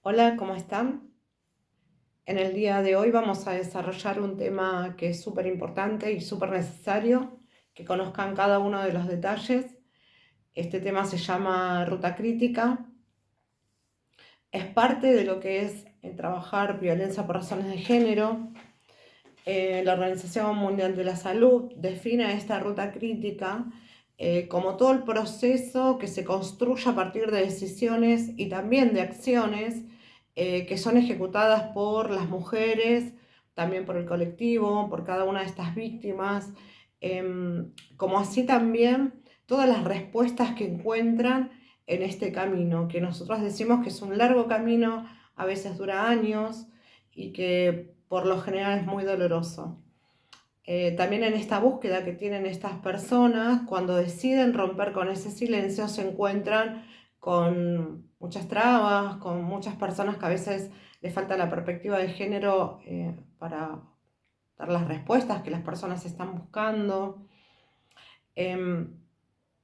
Hola, ¿cómo están? En el día de hoy vamos a desarrollar un tema que es súper importante y súper necesario que conozcan cada uno de los detalles. Este tema se llama ruta crítica. Es parte de lo que es trabajar violencia por razones de género. La Organización Mundial de la Salud define esta ruta crítica como todo el proceso que se construye a partir de decisiones y también de acciones que son ejecutadas por las mujeres, también por el colectivo, por cada una de estas víctimas, como así también todas las respuestas que encuentran en este camino, que nosotros decimos que es un largo camino, a veces dura años y que por lo general es muy doloroso. También en esta búsqueda que tienen estas personas, cuando deciden romper con ese silencio, se encuentran con muchas trabas, con muchas personas que a veces les falta la perspectiva de género para dar las respuestas que las personas están buscando. Em,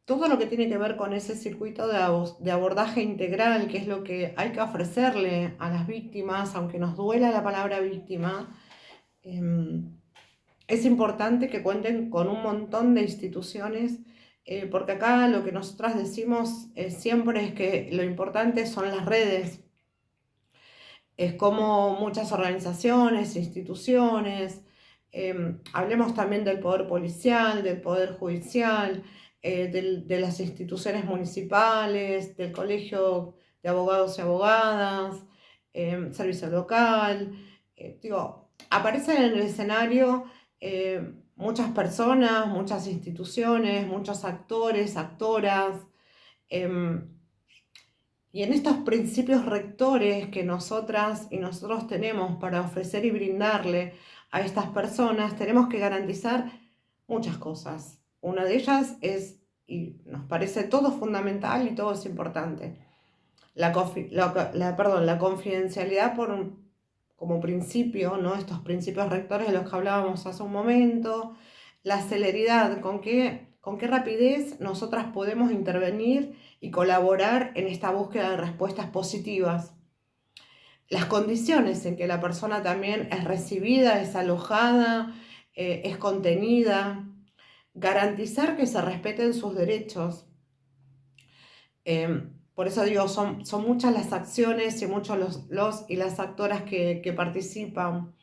Todo lo que tiene que ver con ese circuito de abordaje integral, que es lo que hay que ofrecerle a las víctimas, aunque nos duela la palabra víctima. Es importante que cuenten con un montón de instituciones, porque acá lo que nosotras decimos siempre es que lo importante son las redes. Es como muchas organizaciones, instituciones, hablemos también del poder policial, del poder judicial, de las instituciones municipales, del colegio de abogados y abogadas, servicio local. Aparecen en el escenario muchas personas, muchas instituciones, muchos actores, actoras. em, y en estos principios rectores que nosotras y nosotros tenemos para ofrecer y brindarle a estas personas, tenemos que garantizar muchas cosas. Una de ellas es, y nos parece todo fundamental y todo es importante, la confidencialidad como principio, ¿no? Estos principios rectores de los que hablábamos hace un momento, la celeridad, con qué rapidez nosotras podemos intervenir y colaborar en esta búsqueda de respuestas positivas. Las condiciones en que la persona también es recibida, es alojada, es contenida, garantizar que se respeten sus derechos. Por eso digo, son muchas las acciones y muchos los y las actoras que participan.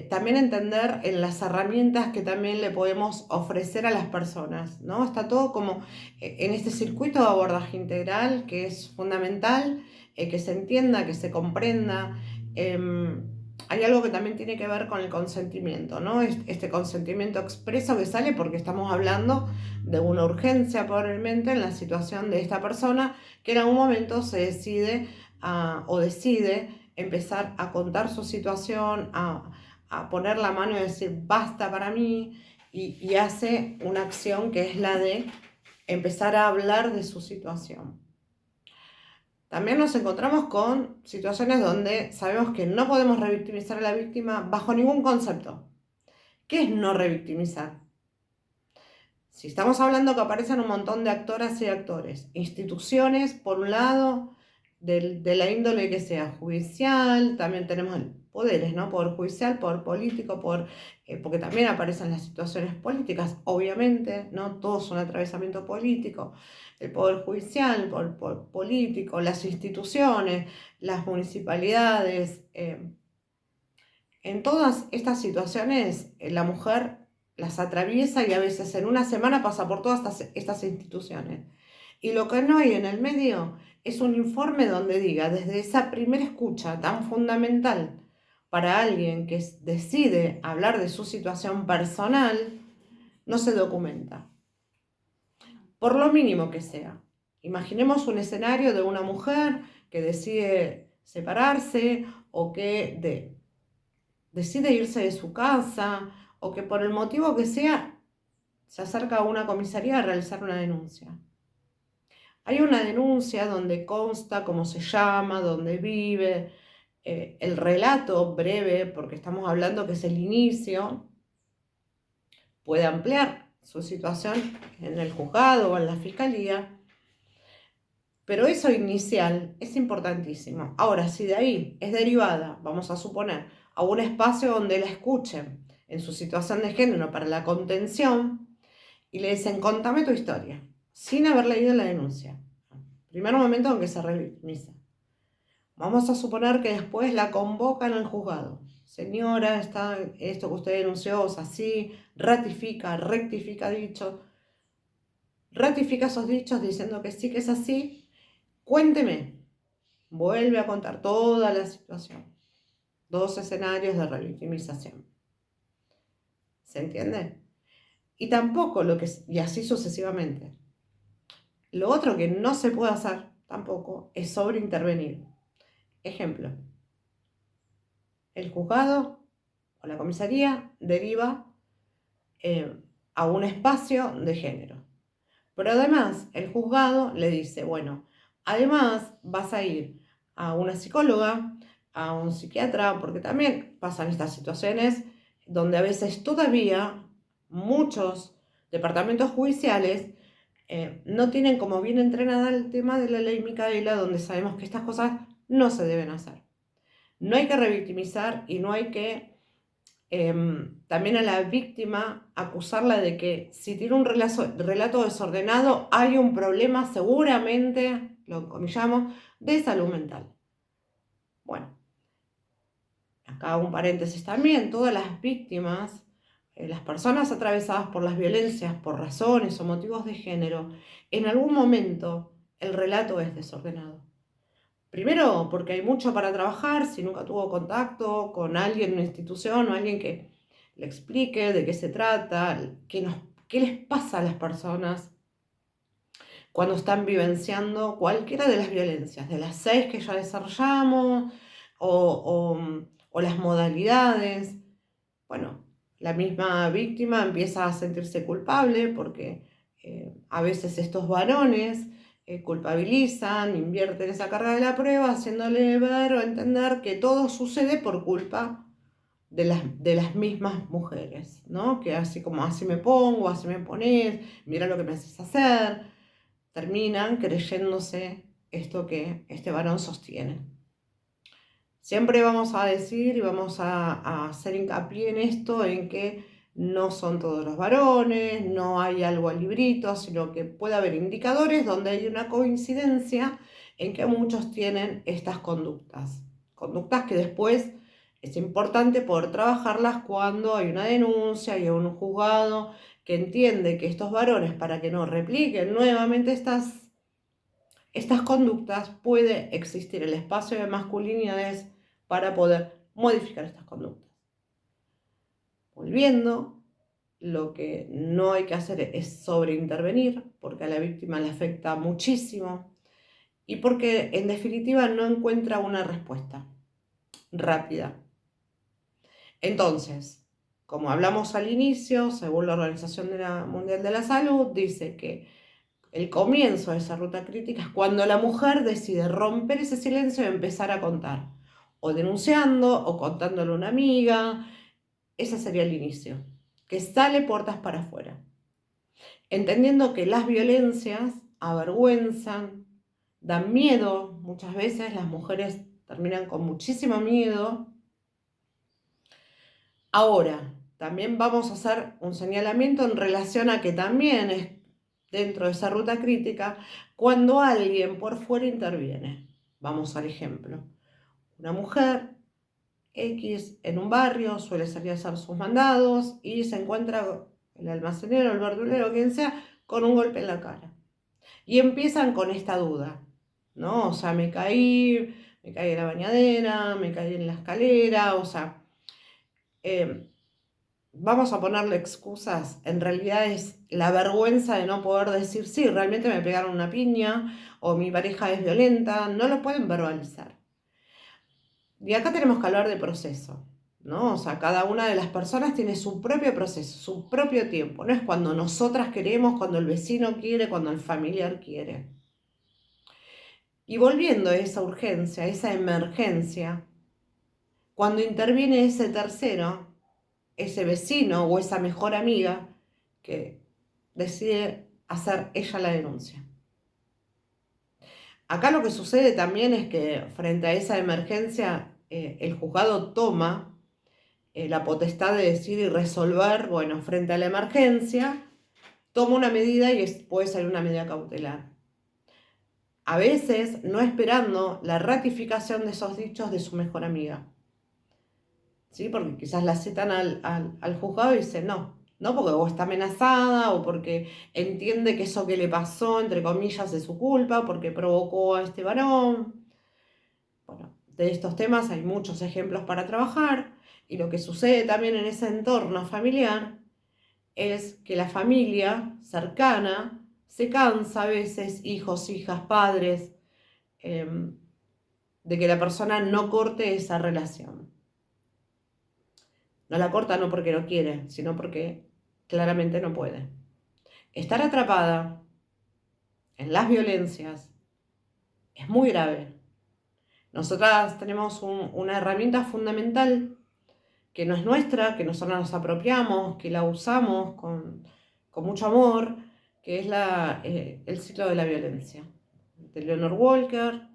También entender en las herramientas que también le podemos ofrecer a las personas, ¿no? Está todo como en este circuito de abordaje integral que es fundamental, que se entienda, que se comprenda. Hay algo que también tiene que ver con el consentimiento, ¿no? Este consentimiento expreso que sale porque estamos hablando de una urgencia probablemente en la situación de esta persona que en algún momento se decide o decide empezar a contar su situación, a poner la mano y decir basta para mí, y hace una acción que es la de empezar a hablar de su situación. También nos encontramos con situaciones donde sabemos que no podemos revictimizar a la víctima bajo ningún concepto. ¿Qué es no revictimizar? Si estamos hablando que aparecen un montón de actoras y actores, instituciones, por un lado, de la índole que sea judicial, también tenemos poderes, ¿no? Poder judicial, poder político, porque también aparecen las situaciones políticas, obviamente, ¿no? Todo es un atravesamiento político. El poder judicial, el poder político, las instituciones, las municipalidades. En todas estas situaciones, la mujer las atraviesa y a veces en una semana pasa por todas estas instituciones. Y lo que no hay en el medio es un informe donde diga, desde esa primera escucha tan fundamental para alguien que decide hablar de su situación personal, no se documenta, por lo mínimo que sea. Imaginemos un escenario de una mujer que decide separarse o que decide irse de su casa o que por el motivo que sea se acerca a una comisaría a realizar una denuncia. Hay una denuncia donde consta cómo se llama, dónde vive, el relato breve, porque estamos hablando que es el inicio, puede ampliar su situación en el juzgado o en la fiscalía, Pero eso inicial es importantísimo. Ahora, si de ahí es derivada, vamos a suponer, a un espacio donde la escuchen en su situación de género para la contención y le dicen, contame tu historia, sin haber leído la denuncia. Primer momento en que se revictimiza. Vamos a suponer que después la convocan al juzgado. Señora, está esto que usted denunció es así, ratifica, rectifica dicho, ratifica esos dichos diciendo que sí que es así. Cuénteme, vuelve a contar toda la situación. 2 escenarios de revictimización. ¿Se entiende? Y tampoco y así sucesivamente. Lo otro que no se puede hacer tampoco es sobreintervenir. Ejemplo, el juzgado o la comisaría deriva a un espacio de género. Pero además el juzgado le dice, bueno, además vas a ir a una psicóloga, a un psiquiatra, porque también pasan estas situaciones donde a veces todavía muchos departamentos judiciales no tienen como bien entrenada el tema de la ley Micaela, donde sabemos que estas cosas no se deben hacer. No hay que revictimizar y no hay que también a la víctima acusarla de que si tiene un relato desordenado hay un problema seguramente, lo comillamos, de salud mental. Bueno, acá un paréntesis también, todas las víctimas, las personas atravesadas por las violencias por razones o motivos de género, en algún momento el relato es desordenado. Primero, porque hay mucho para trabajar, si nunca tuvo contacto con alguien en una institución o alguien que le explique de qué se trata, qué les pasa a las personas cuando están vivenciando cualquiera de las violencias, de las 6 que ya desarrollamos o las modalidades. Bueno, la misma víctima empieza a sentirse culpable porque a veces estos varones culpabilizan, invierten esa carga de la prueba, haciéndole ver o entender que todo sucede por culpa de las mismas mujeres, ¿no? Que así como así me pongo, así me pones, mira lo que me haces hacer, terminan creyéndose esto que este varón sostiene. Siempre vamos a decir y vamos a hacer hincapié en esto, en que no son todos los varones, no hay algo al librito, sino que puede haber indicadores donde hay una coincidencia en que muchos tienen estas conductas. Conductas que después es importante poder trabajarlas cuando hay una denuncia y un juzgado que entiende que estos varones, para que no repliquen nuevamente estas conductas, puede existir el espacio de masculinidades para poder modificar estas conductas. Volviendo, lo que no hay que hacer es sobreintervenir, porque a la víctima le afecta muchísimo y porque en definitiva no encuentra una respuesta rápida. Entonces, como hablamos al inicio, según la Organización Mundial de la Salud, dice que el comienzo de esa ruta crítica es cuando la mujer decide romper ese silencio y empezar a contar, o denunciando, o contándole a una amiga. Ese sería el inicio, que sale puertas para afuera, entendiendo que las violencias avergüenzan, dan miedo. Muchas veces las mujeres terminan con muchísimo miedo. Ahora, también vamos a hacer un señalamiento en relación a que también es dentro de esa ruta crítica cuando alguien por fuera interviene. Vamos al ejemplo. Una mujer X en un barrio suele salir a hacer sus mandados y se encuentra el almacenero, el verdulero, quien sea, con un golpe en la cara. Y empiezan con esta duda, ¿no? O sea, me caí en la bañadera, me caí en la escalera, o sea, vamos a ponerle excusas. En realidad es la vergüenza de no poder decir, sí, realmente me pegaron una piña o mi pareja es violenta, no lo pueden verbalizar. Y acá tenemos que hablar de proceso, ¿no? O sea, cada una de las personas tiene su propio proceso, su propio tiempo. No es cuando nosotras queremos, cuando el vecino quiere, cuando el familiar quiere. Y volviendo a esa urgencia, a esa emergencia, cuando interviene ese tercero, ese vecino o esa mejor amiga que decide hacer ella la denuncia. Acá lo que sucede también es que frente a esa emergencia, el juzgado toma la potestad de decir y resolver, bueno, frente a la emergencia, toma una medida y puede ser una medida cautelar. A veces no esperando la ratificación de esos dichos de su mejor amiga. ¿Sí? Porque quizás la citan al juzgado y dice no porque vos está amenazada o porque entiende que eso que le pasó, entre comillas, es su culpa, porque provocó a este varón. Bueno, de estos temas hay muchos ejemplos para trabajar y lo que sucede también en ese entorno familiar es que la familia cercana se cansa a veces, hijos, hijas, padres, de que la persona no corte esa relación. No la corta no porque no quiere, sino porque claramente no puede. Estar atrapada en las violencias es muy grave. Nosotras tenemos una herramienta fundamental que no es nuestra, que nosotros nos apropiamos, que la usamos con mucho amor, que es el ciclo de la violencia. De Leonore Walker,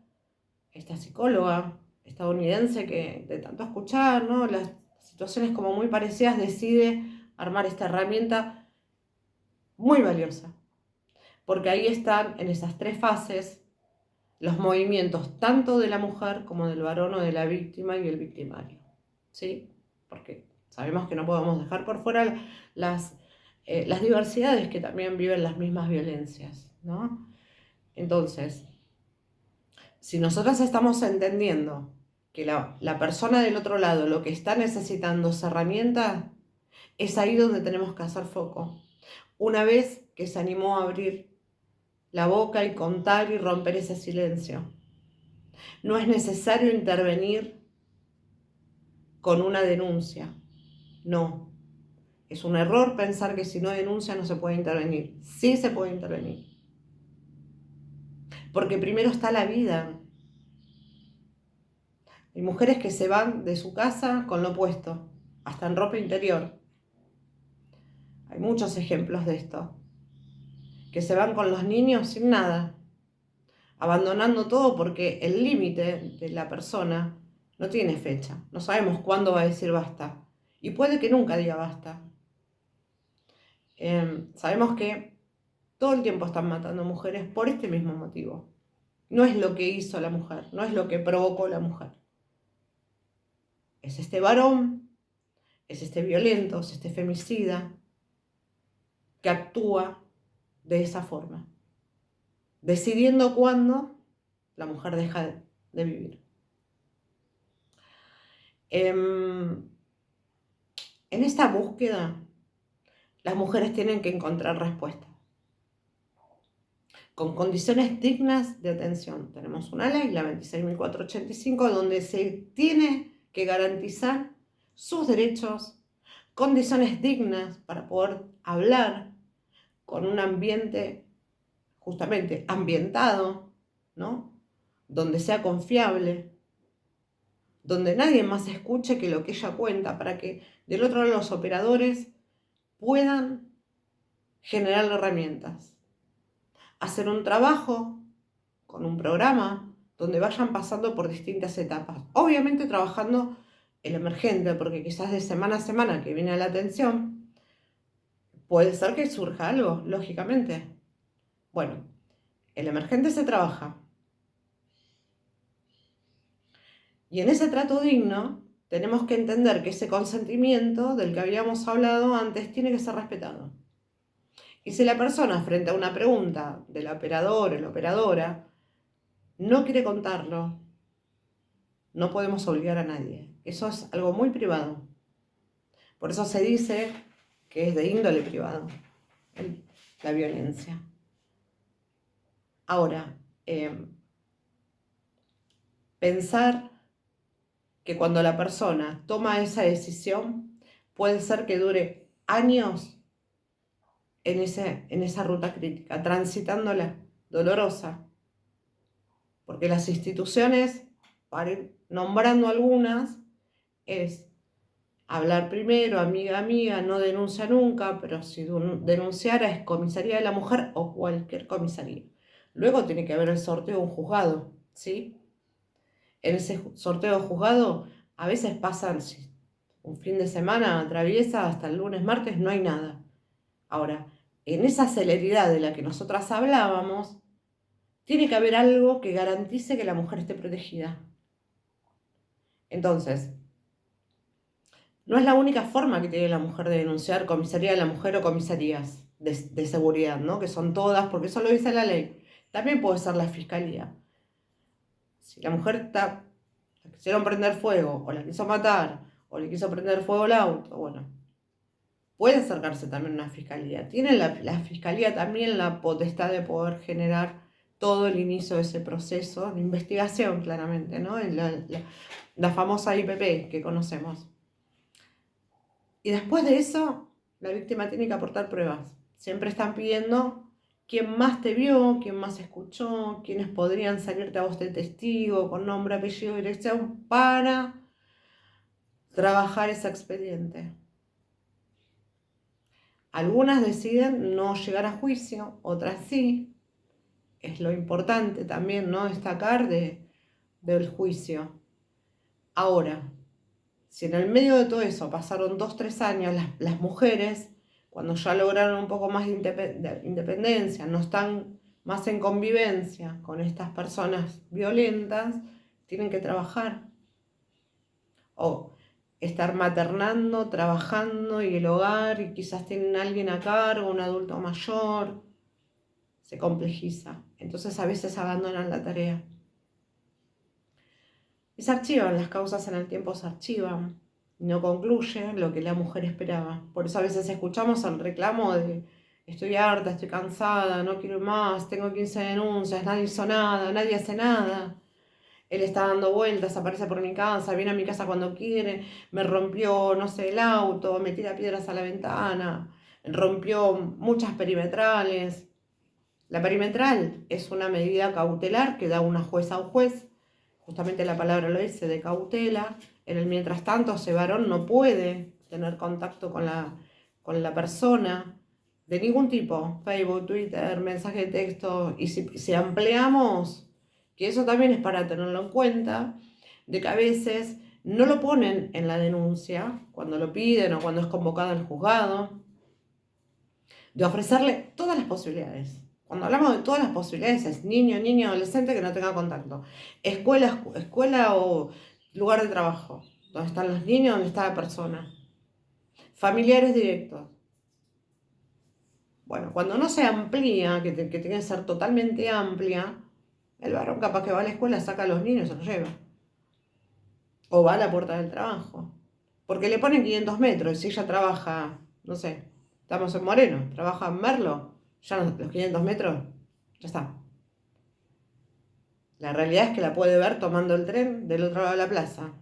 esta psicóloga estadounidense que de tanto escuchar, ¿no? Las situaciones como muy parecidas, decide armar esta herramienta muy valiosa, porque ahí están en esas tres fases los movimientos tanto de la mujer como del varón o de la víctima y el victimario, ¿sí? Porque sabemos que no podemos dejar por fuera las diversidades que también viven las mismas violencias, ¿no? Entonces, si nosotras estamos entendiendo que la persona del otro lado lo que está necesitando es herramienta, es ahí donde tenemos que hacer foco. Una vez que se animó a abrir la boca y contar y romper ese silencio. No es necesario intervenir con una denuncia. No. Es un error pensar que si no denuncia no se puede intervenir. Sí se puede intervenir. Porque primero está la vida. Hay mujeres que se van de su casa con lo puesto, hasta en ropa interior. Hay muchos ejemplos de esto. Que se van con los niños sin nada, abandonando todo porque el límite de la persona no tiene fecha. No sabemos cuándo va a decir basta. Y puede que nunca diga basta. Sabemos que todo el tiempo están matando mujeres por este mismo motivo. No es lo que hizo la mujer, no es lo que provocó la mujer. Es este varón, es este violento, es este femicida que actúa de esa forma, decidiendo cuándo la mujer deja de vivir. En esta búsqueda, las mujeres tienen que encontrar respuestas con condiciones dignas de atención. Tenemos una ley, la 26.485, donde se tiene que garantizar sus derechos, condiciones dignas para poder hablar con un ambiente justamente ambientado, ¿no? Donde sea confiable, donde nadie más escuche que lo que ella cuenta, para que del otro lado los operadores puedan generar herramientas, hacer un trabajo con un programa donde vayan pasando por distintas etapas. Obviamente trabajando el emergente, porque quizás de semana a semana que viene la atención, puede ser que surja algo, lógicamente. Bueno, el emergente se trabaja. Y en ese trato digno tenemos que entender que ese consentimiento del que habíamos hablado antes tiene que ser respetado. Y si la persona frente a una pregunta del operador o la operadora no quiere contarlo, no podemos obligar a nadie. Eso es algo muy privado. Por eso se dice que es de índole privado la violencia. Ahora, pensar que cuando la persona toma esa decisión, puede ser que dure años en esa ruta crítica, transitándola, dolorosa. Porque las instituciones, para ir nombrando algunas, es hablar primero, amiga, amiga, no denuncia nunca, pero si denunciara es comisaría de la mujer o cualquier comisaría. Luego tiene que haber el sorteo de un juzgado, ¿sí? En ese sorteo de juzgado a veces pasan, sí, un fin de semana atraviesa hasta el lunes, martes, no hay nada. Ahora, en esa celeridad de la que nosotras hablábamos, tiene que haber algo que garantice que la mujer esté protegida. Entonces, no es la única forma que tiene la mujer de denunciar comisaría de la mujer o comisarías de seguridad, ¿no? Que son todas, porque eso lo dice la ley. También puede ser la fiscalía. Si la mujer está, la quisieron prender fuego, o la quiso matar, o le quiso prender fuego el auto, bueno, puede acercarse también a una fiscalía. Tiene la fiscalía también la potestad de poder generar todo el inicio de ese proceso de investigación, claramente, ¿no? La famosa IPP que conocemos. Y después de eso, la víctima tiene que aportar pruebas. Siempre están pidiendo quién más te vio, quién más escuchó, quiénes podrían salirte a vos de testigo, con nombre, apellido, dirección, para trabajar ese expediente. Algunas deciden no llegar a juicio, otras sí. Es lo importante también, ¿no? Destacar del juicio. Ahora, si en el medio de todo eso pasaron 2, 3 años, las mujeres, cuando ya lograron un poco más de independencia, no están más en convivencia con estas personas violentas, tienen que trabajar. O estar maternando, trabajando y el hogar, y quizás tienen a alguien a cargo, un adulto mayor, se complejiza. Entonces a veces abandonan la tarea. Y se archivan, las causas en el tiempo se archivan. No concluye lo que la mujer esperaba. Por eso a veces escuchamos el reclamo de estoy harta, estoy cansada, no quiero más, tengo 15 denuncias, nadie hizo nada, nadie hace nada. Él está dando vueltas, aparece por mi casa, viene a mi casa cuando quiere, me rompió, no sé, el auto, me tira piedras a la ventana, rompió muchas perimetrales. La perimetral es una medida cautelar que da una jueza o juez, justamente la palabra lo dice, de cautela. En el mientras tanto, ese varón no puede tener contacto con la persona de ningún tipo, Facebook, Twitter, mensaje de texto, y si ampliamos, que eso también es para tenerlo en cuenta, de que a veces no lo ponen en la denuncia, cuando lo piden o cuando es convocado al juzgado, de ofrecerle todas las posibilidades. Cuando hablamos de todas las posibilidades es niño, niña, adolescente que no tenga contacto. Escuela o lugar de trabajo, donde están los niños, donde está la persona. Familiares directos. Bueno, cuando no se amplía, que tiene que ser totalmente amplia, el varón capaz que va a la escuela, saca a los niños y se los lleva. O va a la puerta del trabajo. Porque le ponen 500 metros y si ella trabaja, no sé, estamos en Moreno, trabaja en Merlo, ya los 500 metros, ya está. La realidad es que la puede ver tomando el tren del otro lado de la plaza.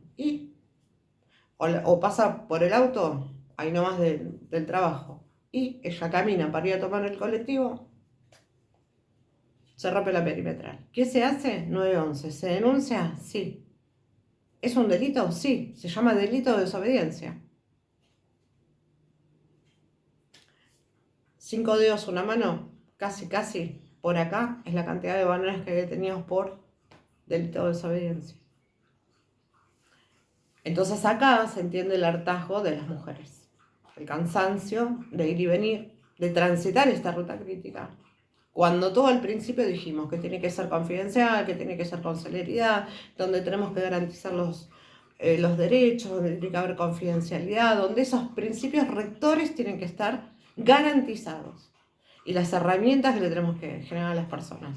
O pasa por el auto, ahí nomás del trabajo. Y ella camina para ir a tomar el colectivo, se rompe la perimetral. ¿Qué se hace? 911. ¿Se denuncia? Sí. ¿Es un delito? Sí. Se llama delito de desobediencia. 5 dedos, una mano, casi, casi, por acá, es la cantidad de varones que hay detenidos por delito de desobediencia. Entonces acá se entiende el hartazgo de las mujeres, el cansancio de ir y venir, de transitar esta ruta crítica. Cuando todo al principio dijimos que tiene que ser confidencial, que tiene que ser con celeridad, donde tenemos que garantizar los derechos, donde tiene que haber confidencialidad, donde esos principios rectores tienen que estar garantizados. Y las herramientas que le tenemos que generar a las personas,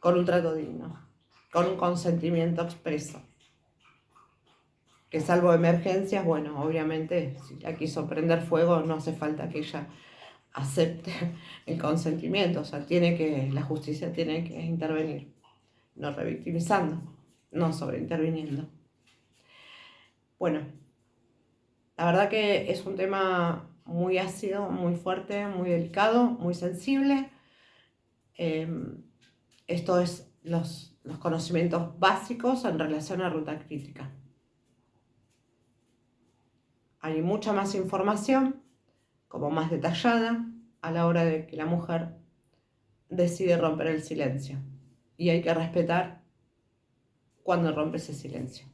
con un trato digno, con un consentimiento expreso. Que salvo emergencias, bueno, obviamente, si la quiso prender fuego, no hace falta que ella acepte el consentimiento, o sea, la justicia tiene que intervenir, no revictimizando, no sobreinterviniendo. Bueno, la verdad que es un tema muy ácido, muy fuerte, muy delicado, muy sensible. Esto es los conocimientos básicos en relación a ruta crítica. Hay mucha más información, como más detallada, a la hora de que la mujer decide romper el silencio. Y hay que respetar cuando rompe ese silencio.